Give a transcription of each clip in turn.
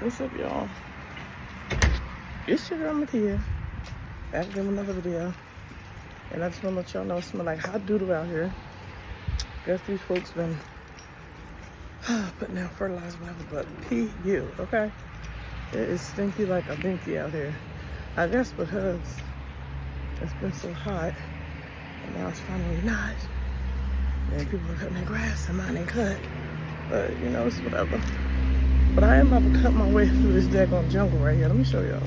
What's up, y'all? It's your girl Matia. Back again with another video. And I just want to let y'all know it smells like hot doodle out here. Guess these folks been putting out fertilizer, whatever, but PU, okay? It is stinky like a binky out here. I guess because it's been so hot, and now it's finally not. And people are cutting their grass and mine ain't cut. But, you know, it's whatever. But I am about to cut my way through this daggone jungle right here. Let me show y'all.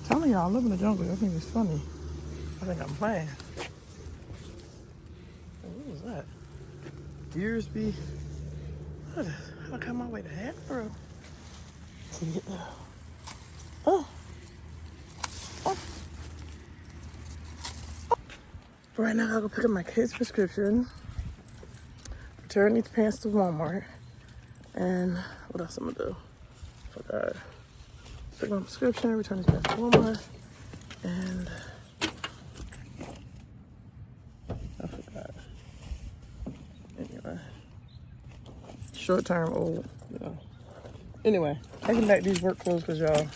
Telling y'all I live in the jungle. I think it's funny. I think I'm playing. What was that? Deers be... What is... I cut my way to heck, bro. To get there. Oh. Oh. But right now I gotta go pick up my kid's prescription. Return these pants to Walmart. And what else I'm gonna do? Forgot. Pick up my prescription, return these pants to Walmart. And I forgot. Anyway. Short term old, you know. Anyway, taking back these work clothes because y'all.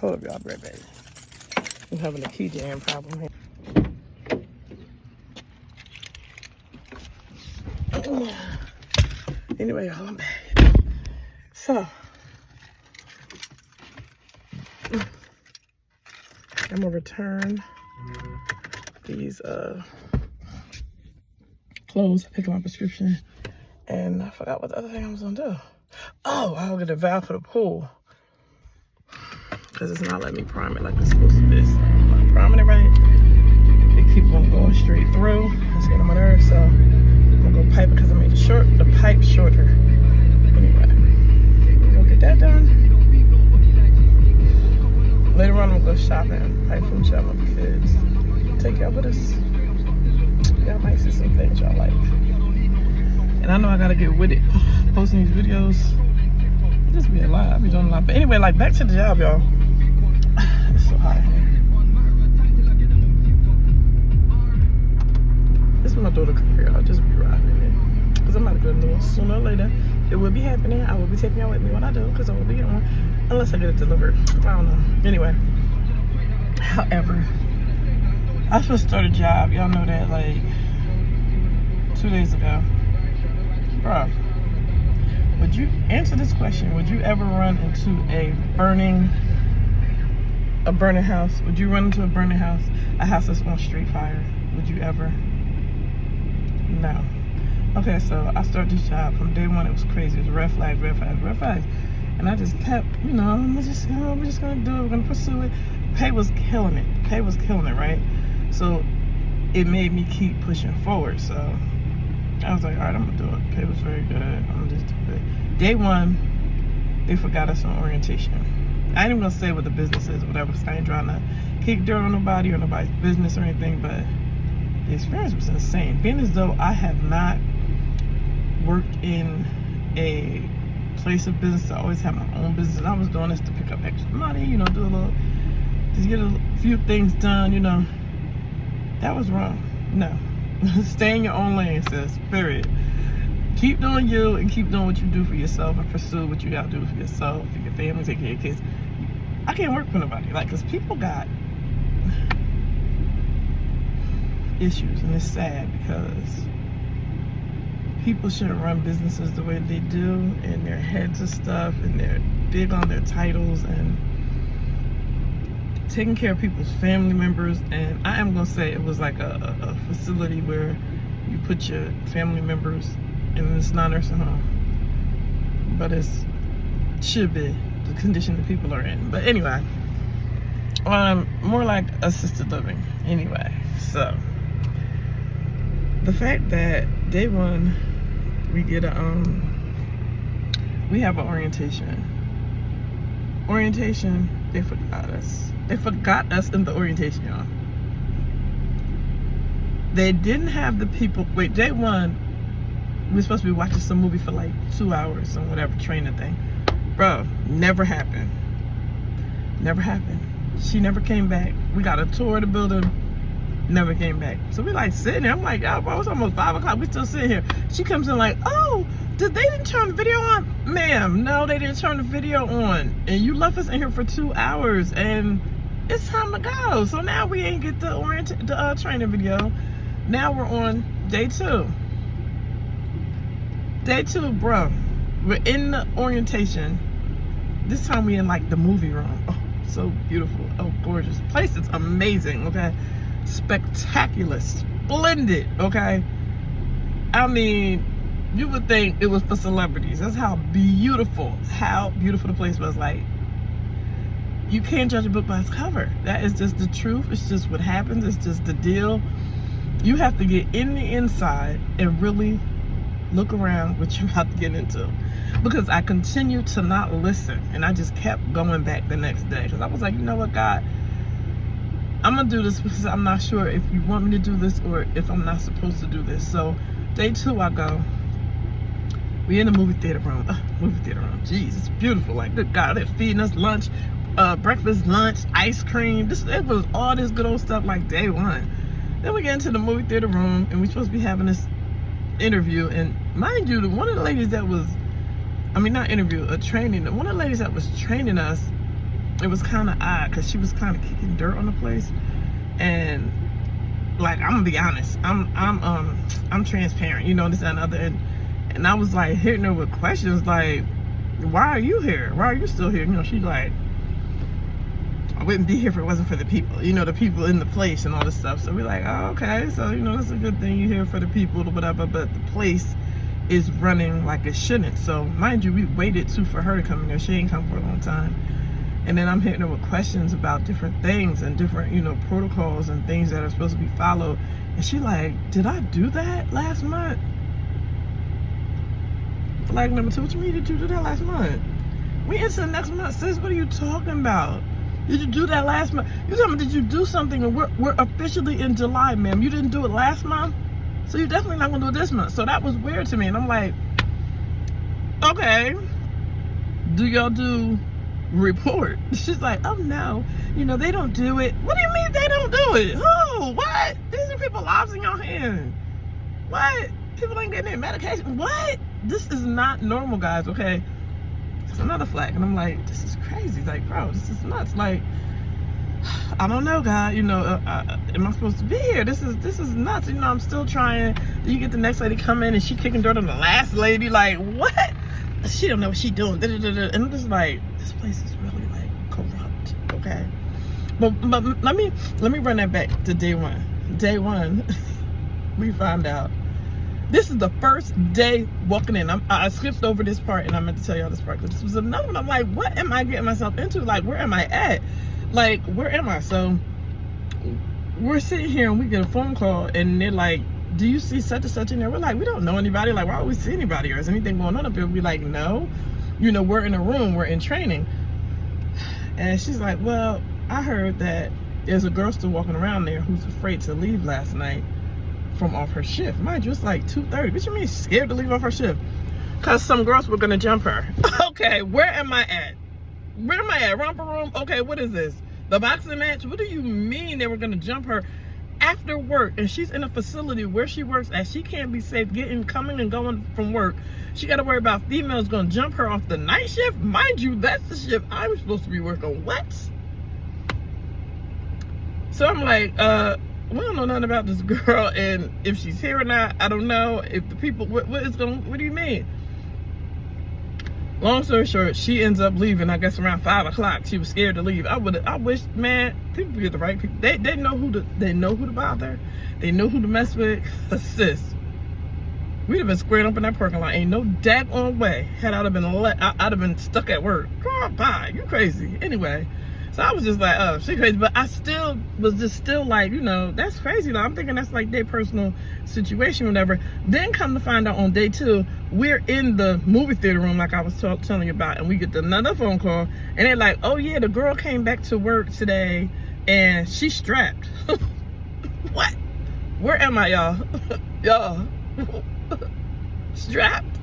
Hold up, y'all, right back. I'm having a key jam problem here. Anyway, y'all, I'm back. So, I'm gonna return these clothes, pick up my prescription, and I forgot what the other thing I was gonna do. Oh, I'll get a valve for the pool. Because it's not letting me prime it like it's supposed to be. So I'm not priming it right. It keeps on going straight through. It's getting on my nerves, so I'm gonna go pipe it because I made the pipe shorter. Anyway, go get that done. Later on, I'm gonna go shopping, pipe food shopping with the kids. Take y'all with us. Y'all might see some things y'all like. And I know I gotta get with it. Posting these videos. It just be a lot. I be doing a lot. But anyway, like back to the job, y'all. It's so hot here. This is my daughter come here. I'll just be riding it. Because I'm not good news. Sooner or later, it will be happening. I will be taking y'all with me when I do. Because I will be getting one. Unless I get it delivered. I don't know. Anyway. However, I supposed to start a job. Y'all know that like 2 days ago. Bro. Would you answer this question? Would you ever run into a burning house? Would you run into a burning house? A house that's on street fire? Would you ever? No. Okay, so I started this job from day one. It was crazy. It was red flags, red flags, red flags. And I just kept, you know, we're just gonna do it. We're gonna pursue it. Pay was killing it. Pay was killing it, right? So it made me keep pushing forward. So I was like, all right, I'm gonna do it. Pay was very good. I'm gonna just do it. Day one, they forgot us on orientation. I ain't even gonna say what the business is or whatever, because I ain't trying to kick dirt on nobody or nobody's business or anything, but the experience was insane. Being as though I have not worked in a place of business, I always had my own business. I was doing this to pick up extra money, you know, do a little, just get a few things done, you know. That was wrong. No. Stay in your own lane, sis. Period. Keep doing you and keep doing what you do for yourself and pursue what you gotta do for yourself, for your family, take care of your kids. I can't work for nobody. Like, cause people got issues, and it's sad because people shouldn't run businesses the way they do, and their heads of stuff, and they're big on their titles and taking care of people's family members. And I am gonna say it was like a facility where you put your family members, and it's not a nursing home, but it should be the condition that people are in. But anyway, more like assisted living. Anyway, so the fact that day one we get we have an orientation. They forgot us. They forgot us in the orientation, y'all. They didn't have the people. Wait, day one, we were supposed to be watching some movie for like 2 hours or whatever training thing. Bro, never happened. Never happened. She never came back. We got a tour of the building. Never came back. So we like sitting there. I'm like, oh, bro, it's almost 5 o'clock. We still sitting here. She comes in like, oh, they didn't turn the video on? Ma'am, no, they didn't turn the video on. And you left us in here for 2 hours and it's time to go. So now we ain't get the training video. Now we're on day 2. Day 2, bro. We're in the orientation. This time we in like the movie room. Oh, so beautiful. Oh, gorgeous. Place is amazing, okay? Spectacular, splendid, okay? I mean, you would think it was for celebrities. That's how beautiful the place was. Like, you can't judge a book by its cover. That is just the truth. It's just what happens. It's just the deal. You have to get in the inside and really look around what you're about to get into. Because I continued to not listen, and I just kept going back the next day. Because I was like, you know what, God? I'm going to do this because I'm not sure if you want me to do this or if I'm not supposed to do this. So, day 2, I go. We in the movie theater room. Jeez, it's beautiful. Like, good God, they're feeding us lunch, breakfast, lunch, ice cream. It was all this good old stuff like day 1. Then we get into the movie theater room, and we're supposed to be having this interview. And mind you, one of the ladies that was, training. One of the ladies that was training us, it was kind of odd because she was kind of kicking dirt on the place. And like, I'm gonna be honest, I'm transparent, you know, this and other. And I was like hitting her with questions like, why are you here? Why are you still here? You know, she's like, I wouldn't be here if it wasn't for the people, you know, the people in the place and all this stuff. So we're like, oh, okay, so, you know, that's a good thing, you're here for the people or whatever, but the place is running like it shouldn't. So mind you, we waited for her to come in there. She ain't come for a long time. And then I'm hitting her with questions about different things and different, you know, protocols and things that are supposed to be followed. And she like, did I do that last month? Flag number 2, what you mean did you do that last month? We into the next month, sis, what are you talking about? Did you do that last month? You tell me, did you do something? And we're officially in July, ma'am. You didn't do it last month, so you're definitely not gonna do it this month. So that was weird to me. And I'm like, okay, do y'all do report? She's like, oh no, you know, they don't do it. What do you mean they don't do it? Who? What? These are people's lives in your hand. What? People ain't getting their medication. What? This is not normal, guys, okay? It's another flag. And I'm like, this is crazy. Like, bro, this is nuts. Like, I don't know, God, you know, am I supposed to be here? This is nuts. You know, I'm still trying. Then you get the next lady come in and she kicking dirt on the last lady. Like, what? She don't know what she doing. And I'm just like, this place is really like corrupt, okay? But let me run that back to day 1. Day 1, we found out. This is the first day walking in. I skipped over this part, and I meant to tell y'all this part because this was another one. I'm like, what am I getting myself into? Like, where am I at? Like, where am I? So we're sitting here and we get a phone call and they're like, do you see such and such in there? We're like, we don't know anybody. Like, why would we see anybody? Or is anything going on up here? We're like, no. You know, we're in a room. We're in training. And she's like, well, I heard that there's a girl still walking around there who's afraid to leave last night from off her shift. Mind you, it's like 2:30. What you mean scared to leave off her shift? Because some girls were going to jump her. Okay, where am I at? Where am I at? Romper room? Okay, what is this? The boxing match? What do you mean they were going to jump her after work? And she's in a facility where she works at. She can't be safe coming and going from work. She got to worry about females going to jump her off the night shift. Mind you, that's the shift I'm supposed to be working. What? So I'm like, we don't know nothing about this girl, and if she's here or not, I don't know. If the people, what do you mean? Long story short, she ends up leaving, I guess around 5 o'clock. She was scared to leave. I wish, man, people get the right people. They know who to bother. They know who to mess with. Assist. We'd have been squared up in that parking lot. Ain't no daggone way. Had I'd have been stuck at work. Girl, bye. You crazy. Anyway. So I was just like, oh, she crazy. But I still was like, you know, that's crazy. Though. I'm thinking that's like their personal situation or whatever. Then come to find out on day 2, we're in the movie theater room like I was telling you about. And we get another phone call. And they're like, oh, yeah, the girl came back to work today and she's strapped. What? Where am I, y'all? Y'all. Strapped?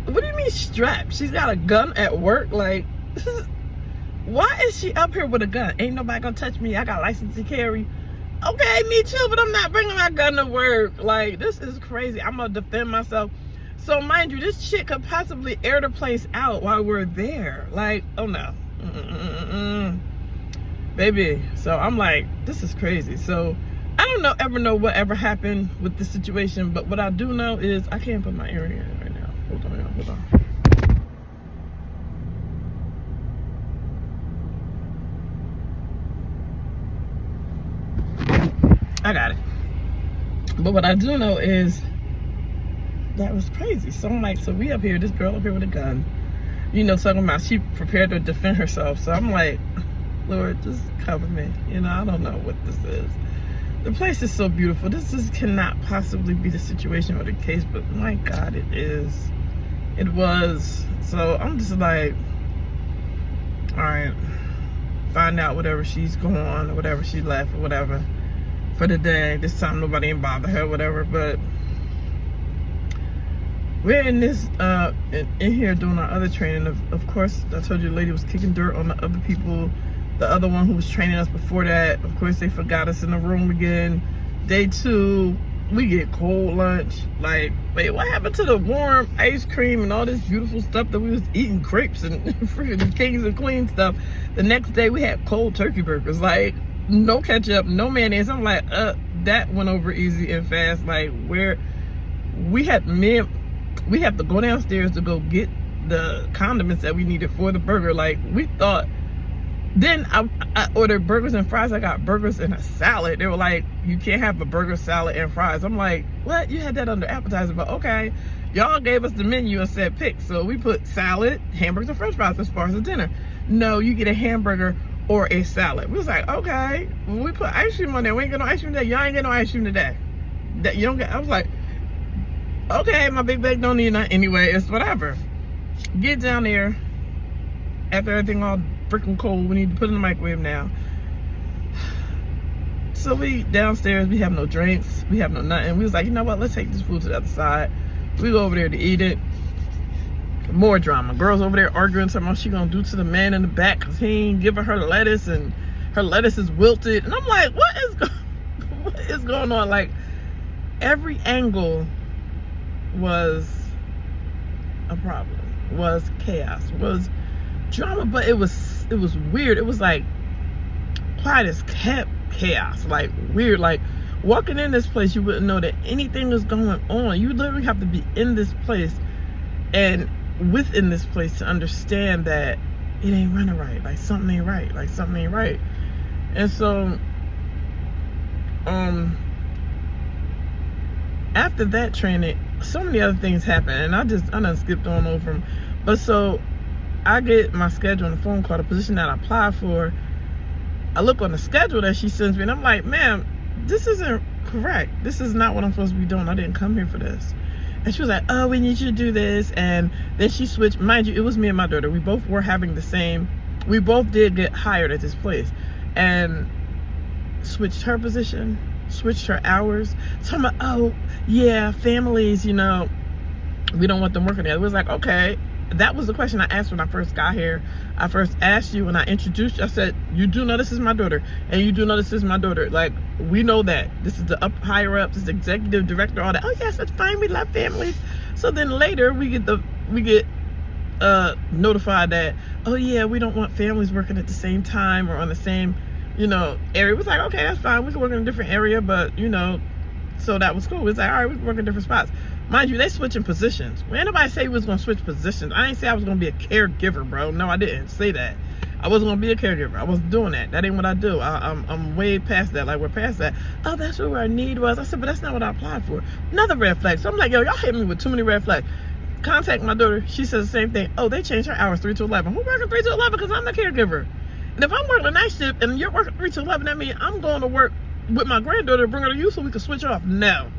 What do you mean strapped? She's got a gun at work? Like, why is she up here with a gun? Ain't nobody gonna touch me. I got license to carry. Okay, me too, but I'm not bringing my gun to work. Like, this is crazy. I'm gonna defend myself. So mind you, this chick could possibly air the place out while we're there. Like, oh no. Baby. So I'm like, this is crazy. So I don't ever know what ever happened with the situation, but what I do know is I can't put my earring in right now. Hold on. I got it. But what I do know is that was crazy. So I'm like, so we up here, this girl up here with a gun, you know, talking about she prepared to defend herself. So I'm like, Lord, just cover me. You know, I don't know what this is. The place is so beautiful. This just cannot possibly be the situation or the case, but my God, it is. It was. So I'm just like, all right, find out whatever she's going or whatever she left or whatever for the day. This time nobody ain't bother her, whatever. But we're in this in here doing our other training. Of course, I told you the lady was kicking dirt on the other people. The other one who was training us before that, of course, they forgot us in the room again. Day 2, we get cold lunch. Like, wait, what happened to the warm ice cream and all this beautiful stuff that we was eating, crepes and freaking kings and queens stuff? The next day we had cold turkey burgers. Like, no ketchup, no mayonnaise. I'm like, that went over easy and fast. Like, we have to go downstairs to go get the condiments that we needed for the burger. Like, we thought. Then I ordered burgers and fries. I got burgers and a salad. They were like, you can't have a burger, salad, and fries. I'm like, what? You had that under appetizer, but okay. Y'all gave us the menu and said pick. So we put salad, hamburgers, and french fries as far as the dinner. No, you get a hamburger or a salad. We was like, okay. Well, we put ice cream on there. We ain't get no ice cream today. Y'all ain't get no ice cream today. You don't get. I was like, okay, my big bag don't need none. Anyway, it's whatever. Get down there. After everything all freaking cold, we need to put it in the microwave now. So we downstairs, we have no drinks, we have no nothing. We was like, you know what, let's take this food to the other side. We go over there to eat it. More drama. Girls over there arguing something she gonna do to the man in the back because he ain't giving her lettuce and her lettuce is wilted. And I'm like, what is going on? Like, every angle was a problem, was chaos, was drama, but it was weird. It was like quiet as kept chaos, like weird. Like, walking in this place, you wouldn't know that anything was going on. You literally have to be in this place and within this place to understand that it ain't running right. Like, something ain't right. Like, something ain't right. And so after that training, so many other things happened, and I done skipped on over them. But so I get my schedule on the phone call, the position that I applied for. I look on the schedule that she sends me, and I'm like, ma'am, this isn't correct. This is not what I'm supposed to be doing. I didn't come here for this. And she was like, oh, we need you to do this. And then she switched. Mind you, it was me and my daughter. We both were having we both did get hired at this place. And switched her position, switched her hours. So I'm like, oh, yeah, families, you know, we don't want them working there. It was like, okay. That was the question I asked when I first got here. I first asked you when I introduced you. I said, you do know this is my daughter, and you do know this is my daughter. Like, we know that. This is the higher ups, this is the executive director, all that. Oh yes, that's fine. We love families. So then later we get notified that, oh yeah, we don't want families working at the same time or on the same, you know, area. It was like, okay, that's fine. We can work in a different area, but you know, so that was cool. It was like, all right, we can work in different spots. Mind you, they switching positions. When anybody say we was gonna switch positions, I ain't say I was gonna be a caregiver, bro. No, I didn't say that. I wasn't gonna be a caregiver. I wasn't doing that. That ain't what I do. I'm way past that. Like, we're past that. Oh, that's where our need was. I said, but that's not what I applied for. Another red flag. So I'm like, yo, y'all hit me with too many red flags. Contact my daughter. She says the same thing. Oh, they changed her hours 3 to 11. Who working 3 to 11? Because I'm the caregiver. And if I'm working a night shift and you're working 3 to 11, that means I'm going to work with my granddaughter to bring her to you so we can switch off. No.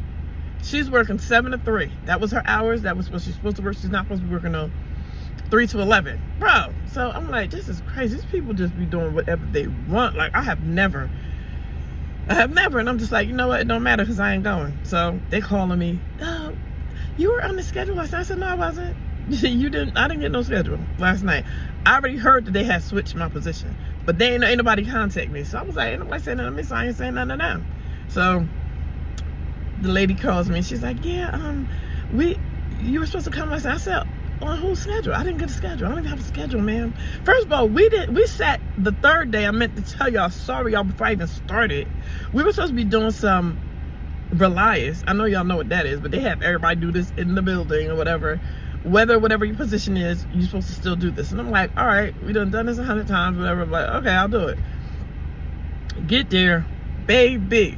She's working 7 to 3. That was her hours. That was what she's supposed to work. She's not supposed to be working on 3 to 11. Bro, so I'm like, this is crazy. These people just be doing whatever they want. Like, I have never. And I'm just like, you know what? It don't matter because I ain't going. So they calling me, oh, you were on the schedule last night. I said, no, I wasn't. I didn't get no schedule last night. I already heard that they had switched my position. But they ain't nobody contact me. So I was like, ain't nobody saying nothing to me, so I ain't saying nothing to them. So the lady calls me and she's like, yeah, you were supposed to come. I said, on whose schedule? I didn't get a schedule. I don't even have a schedule, ma'am. First of all, we sat the third day. I meant to tell y'all, sorry y'all, before I even started. We were supposed to be doing some Reliance. I know y'all know what that is, but they have everybody do this in the building or whatever. Whatever your position is, you're supposed to still do this. And I'm like, all right, we done this 100 times, whatever. I'm like, okay, I'll do it. Get there, baby.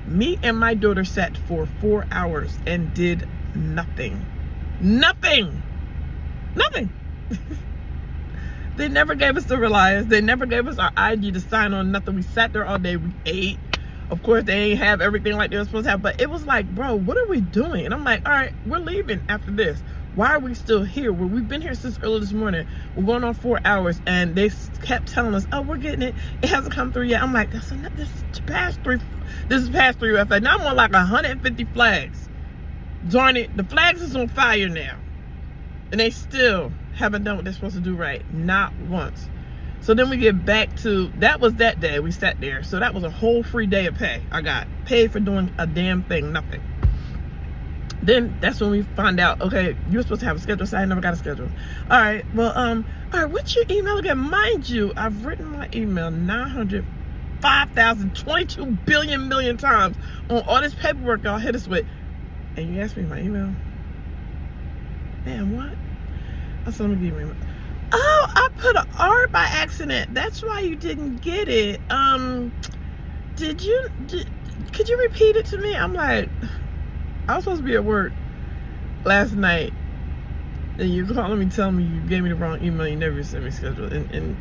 Me and my daughter sat for 4 hours and did nothing. Nothing. They never gave us the Reliance. They never gave us our ID to sign on, nothing. We sat there all day. We ate. Of course, they ain't have everything like they were supposed to have, but it was like, bro, what are we doing? And I'm like, all right, we're leaving after this. Why are we still here? Well, we've been here since early this morning. We're going on 4 hours, and they kept telling us, oh, we're getting it. It hasn't come through yet. I'm like, this is past 3. This is past 3 UFA. Now I'm on like 150 flags. Darn it, the flags is on fire now. And they still haven't done what they're supposed to do right. Not once. So then we get back to, that was that day we sat there. So that was a whole free day of pay. I got paid for doing a damn thing, nothing. Then that's when we find out, okay, you're supposed to have a schedule. So I never got a schedule. All right, well, all right, what's your email again? Mind you, I've written my email 905,022 billion million times on all this paperwork y'all hit us with. And you asked me my email? Man, what? I said, let me give you my email. Oh, I put an R by accident. That's why you didn't get it. Could you repeat it to me? I'm like, I was supposed to be at work last night, and you're calling me, telling me you gave me the wrong email. You never sent me schedule, and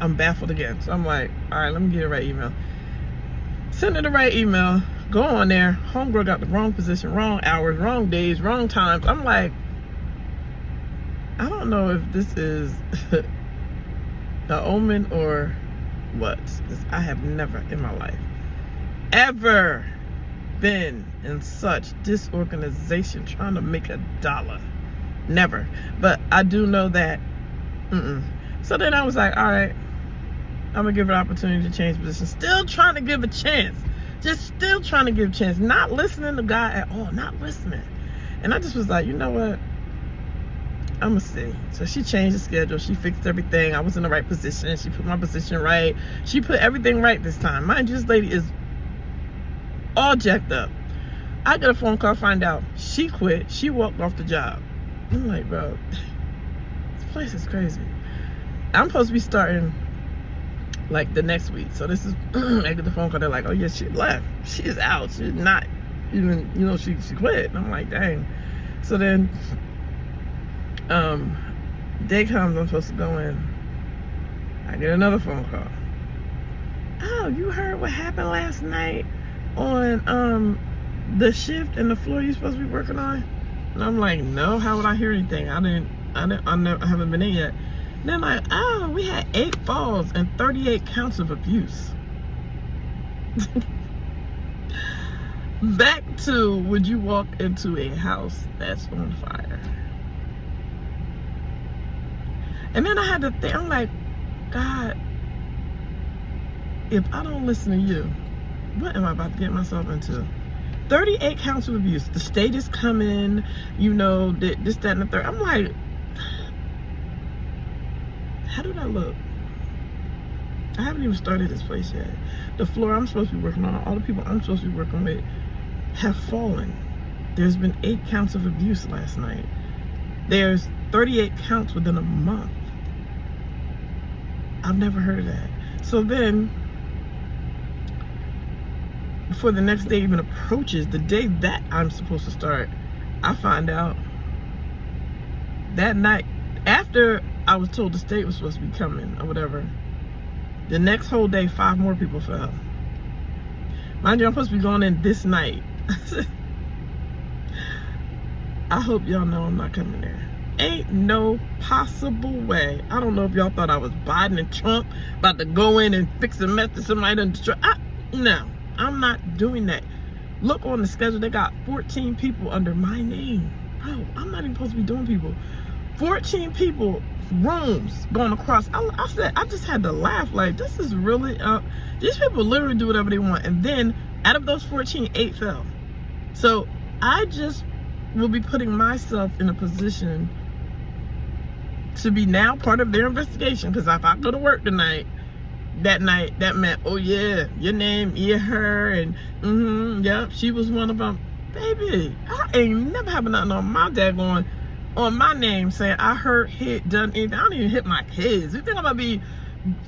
I'm baffled again. So I'm like, all right, let me get the right email. Send her the right email. Go on there. Homegirl got the wrong position, wrong hours, wrong days, wrong times. I'm like, I don't know if this is an omen or what. I have never in my life ever been in such disorganization trying to make a dollar. Never. But I do know that. So then I was like, all right, I'm going to give her an opportunity to change position. Still trying to give a chance. Just still trying to give a chance. Not listening to God at all. Not listening. And I just was like, you know what? I'm gonna see. So she changed the schedule. She fixed everything. I was in the right position. She put my position right. She put everything right this time. Mind you, this lady is all jacked up. I get a phone call, find out she quit. She walked off the job. I'm like, bro, this place is crazy. I'm supposed to be starting like the next week. So this is, I get the phone call. They're like, oh yeah, she left. She is out. She's not even, she quit. And I'm like, dang. So then, day comes, I'm supposed to go in. I get another phone call. Oh, you heard what happened last night on the shift and the floor you're supposed to be working on? And I'm like, no, how would I hear anything? I haven't been in yet. And they're like, oh, we had 8 falls and 38 counts of abuse. Back to, would you walk into a house that's on fire? And then I had to think, I'm like, God, if I don't listen to you, what am I about to get myself into? 38 counts of abuse. The state is coming, this, that, and the third. I'm like, how do that look? I haven't even started this place yet. The floor I'm supposed to be working on, all the people I'm supposed to be working with have fallen. There's been 8 counts of abuse last night. There's 38 counts within a month. I've never heard of that. So then, before the next day even approaches, the day that I'm supposed to start, I find out that night, after I was told the state was supposed to be coming or whatever, the next whole day, 5 more people fell. Mind you, I'm supposed to be going in this night. I hope y'all know I'm not coming there. Ain't no possible way. I don't know if y'all thought I was Biden and Trump about to go in and fix a mess that somebody done destroy. No, I'm not doing that. Look on the schedule, they got 14 people under my name. Bro, I'm not even supposed to be doing people. 14 people, rooms going across. I said, I just had to laugh. Like, this is really, these people literally do whatever they want. And then out of those 14, 8 fell. So I just will be putting myself in a position to be now part of their investigation. Because if I go to work tonight, that night, that meant, oh yeah, your name, yeah, her, and yeah, she was one of them. Baby, I ain't never having nothing on my daggone, on my name saying I hurt, hit, done anything. I don't even hit my kids. You think I'm gonna be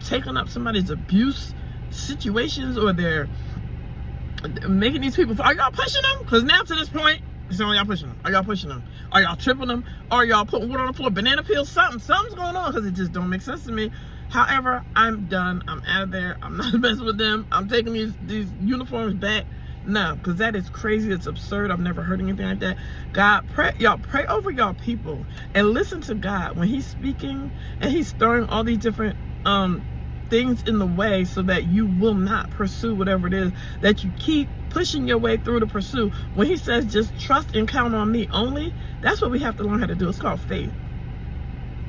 taking up somebody's abuse situations, or they're making these people, are y'all pushing them? Because now to this point, it's only y'all pushing them. Are y'all pushing them? Are y'all tripping them? Are y'all putting wood on the floor, banana peels, something's going on, because it just don't make sense to me. However, I'm done. I'm out of there. I'm not messing with them. I'm taking these uniforms back. No, because that is crazy. It's absurd. I've never heard anything like that. God, pray over y'all people and listen to God when he's speaking and he's throwing all these different things in the way so that you will not pursue whatever it is that you keep pushing your way through to pursue. When he says just trust and count on me only, that's what we have to learn how to do. It's called faith.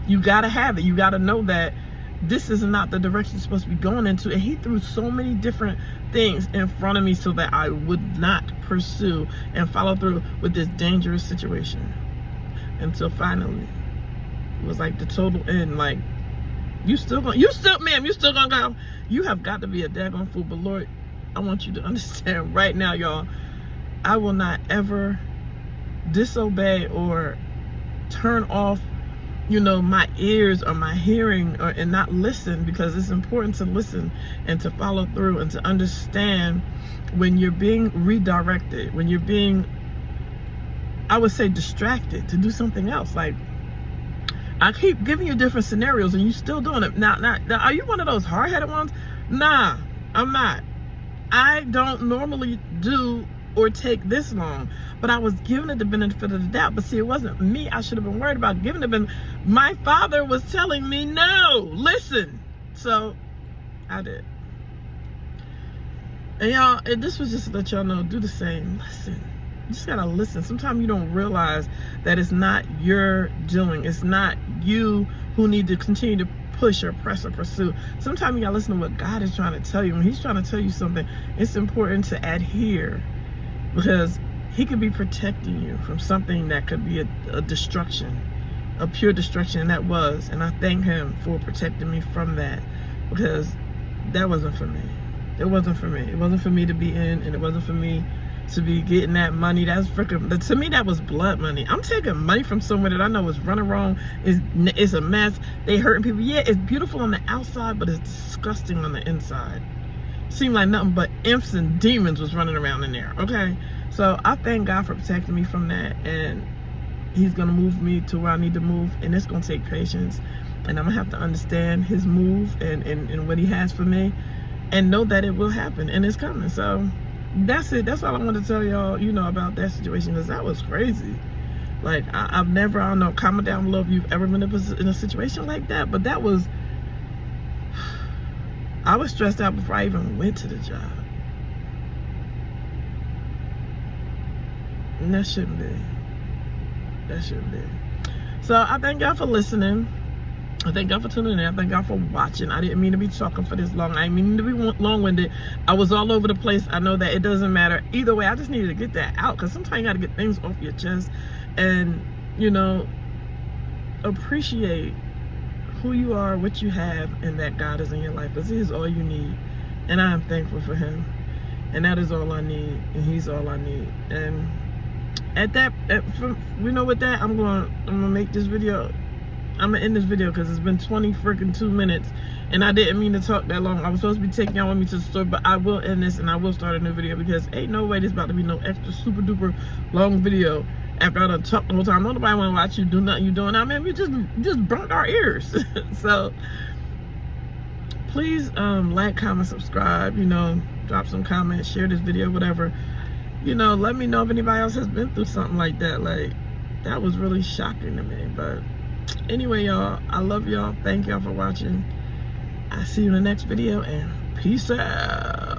You got to have it. You got to know that this is not the direction you're supposed to be going into. And he threw so many different things in front of me so that I would not pursue and follow through with this dangerous situation. Until finally, it was like the total end. Like, ma'am, you still gonna go. You have got to be a daggone fool. But Lord, I want you to understand right now, y'all, I will not ever disobey or turn off, my ears or my hearing and not listen, because it's important to listen and to follow through and to understand when you're being redirected, when you're being, I would say, distracted to do something else. Like, I keep giving you different scenarios and you still doing it. Now, are you one of those hard-headed ones? Nah, I'm not. I don't normally do or take this long, but I was giving it the benefit of the doubt. But see, it wasn't me I should have been worried about giving it. My father was telling me, no, listen. So I did. And y'all, this was just to let y'all know, do the same. Listen. You just gotta listen. Sometimes you don't realize that it's not your doing. It's not you who need to continue to push or press or pursue. Sometimes you gotta listen to what God is trying to tell you. When he's trying to tell you something, it's important to adhere, because he could be protecting you from something that could be a destruction, a pure destruction, and that was. And I thank him for protecting me from that, because that wasn't for me. It wasn't for me. It wasn't for me to be in, and it wasn't for me to be getting that money. That's freaking, to me, that was blood money. I'm taking money from somewhere that I know is running wrong, it's a mess, they hurting people. Yeah, it's beautiful on the outside, but it's disgusting on the inside. Seemed like nothing but imps and demons was running around in there, okay? So I thank God for protecting me from that, and he's gonna move me to where I need to move, and it's gonna take patience, and I'm gonna have to understand his move and what he has for me, and know that it will happen, and it's coming. So that's it. That's all I want to tell y'all, about that situation, because that was crazy. Like, I've never, I don't know, comment down below if you've ever been in a situation like that, but that was, I was stressed out before I even went to the job. And that shouldn't be. That shouldn't be. So I thank y'all for listening. I thank y'all for tuning in. I thank y'all for watching. I didn't mean to be talking for this long. I didn't mean to be long-winded. I was all over the place. I know that it doesn't matter. Either way, I just needed to get that out, because sometimes you got to get things off your chest and, appreciate who you are, what you have, and that God is in your life, because he is all you need. And I am thankful for him. And that is all I need. And he's all I need. And with that, I'm gonna make this video. I'm gonna end this video because it's been 2 minutes and I didn't mean to talk that long. I was supposed to be taking y'all with me to the store, but I will end this and I will start a new video, because ain't no way there's about to be no extra super duper long video after I done talked the whole time. Nobody wanna watch you do nothing you doing. I mean, we just burnt our ears. So please like, comment, subscribe, drop some comments, share this video, whatever. Let me know if anybody else has been through something like that. Like, that was really shocking to me. But anyway, y'all, I love y'all. Thank y'all for watching. I'll see you in the next video, and peace out.